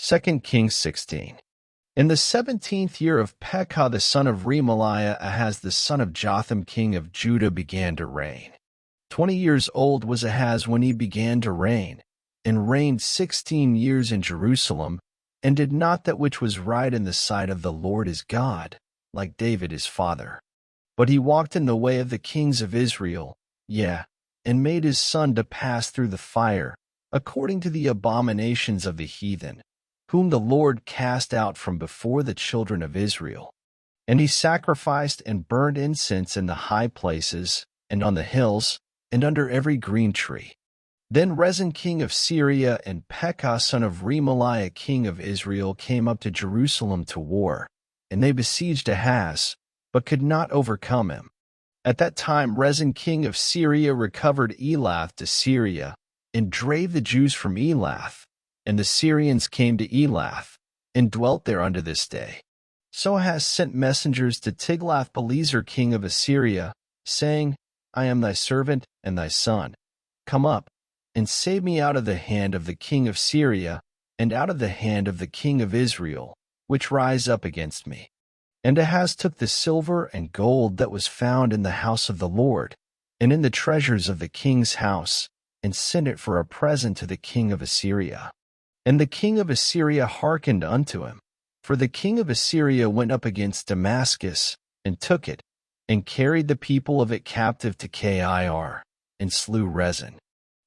2 Kings 16. In the 17th year of Pekah the son of Remaliah, Ahaz the son of Jotham king of Judah began to reign. 20 years old was Ahaz when he began to reign, and reigned 16 years in Jerusalem, and did not that which was right in the sight of the Lord his God, like David his father. But he walked in the way of the kings of Israel, and made his son to pass through the fire, according to the abominations of the heathen, whom the Lord cast out from before the children of Israel. And he sacrificed and burned incense in the high places, and on the hills, and under every green tree. Then Rezin king of Syria and Pekah son of Remaliah king of Israel came up to Jerusalem to war, and they besieged Ahaz, but could not overcome him. At that time Rezin king of Syria recovered Elath to Syria, and drave the Jews from Elath, and the Syrians came to Elath, and dwelt there unto this day. So Ahaz sent messengers to Tiglath-Pileser king of Assyria, saying, I am thy servant and thy son. Come up, and save me out of the hand of the king of Syria, and out of the hand of the king of Israel, which rise up against me. And Ahaz took the silver and gold that was found in the house of the Lord, and in the treasures of the king's house, and sent it for a present to the king of Assyria. And the king of Assyria hearkened unto him, for the king of Assyria went up against Damascus, and took it, and carried the people of it captive to Kir, and slew Rezin.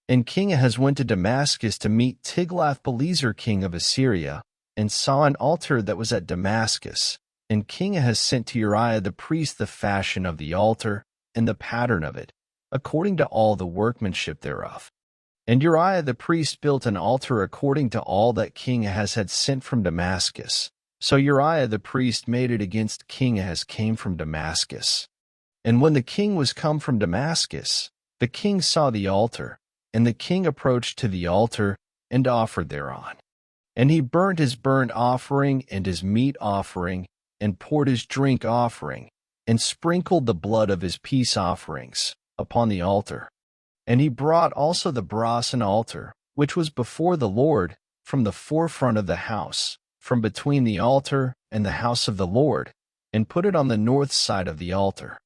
And King Ahaz went to Damascus to meet Tiglath-Pileser king of Assyria, and saw an altar that was at Damascus. And King Ahaz sent to Uriah the priest the fashion of the altar, and the pattern of it, according to all the workmanship thereof. And Uriah the priest built an altar according to all that King Ahaz had sent from Damascus. So Uriah the priest made it against King Ahaz came from Damascus. And when the king was come from Damascus, the king saw the altar, and the king approached to the altar, and offered thereon. And he burnt his burnt offering and his meat offering, and poured his drink offering, and sprinkled the blood of his peace offerings upon the altar. And he brought also the brazen altar, which was before the Lord, from the forefront of the house, from between the altar and the house of the Lord, and put it on the north side of the altar.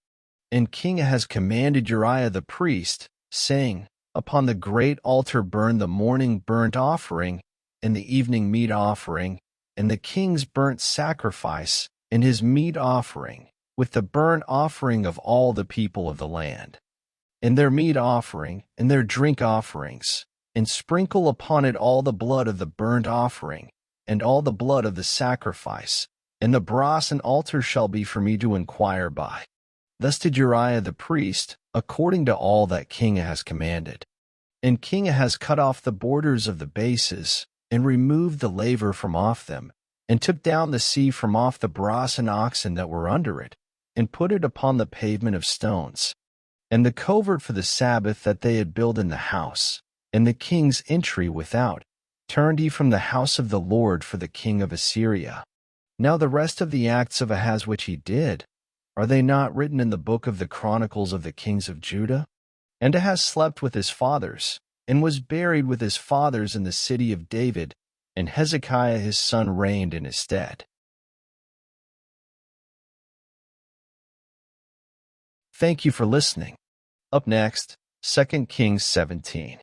And King Ahaz commanded Uriah the priest, saying, Upon the great altar burn the morning burnt offering, and the evening meat offering, and the king's burnt sacrifice, and his meat offering, with the burnt offering of all the people of the land, and their meat offering, and their drink offerings, and sprinkle upon it all the blood of the burnt offering, and all the blood of the sacrifice, and the brazen altar shall be for me to inquire by. Thus did Uriah the priest, according to all that King Ahaz commanded. And King Ahaz cut off the borders of the bases, and removed the laver from off them, and took down the sea from off the brazen oxen that were under it, and put it upon the pavement of stones. And the covert for the Sabbath that they had built in the house, and the king's entry without, turned he from the house of the Lord for the king of Assyria. Now the rest of the acts of Ahaz which he did, are they not written in the book of the Chronicles of the kings of Judah? And Ahaz slept with his fathers, and was buried with his fathers in the city of David, and Hezekiah his son reigned in his stead. Thank you for listening. Up next, 2 Kings 17.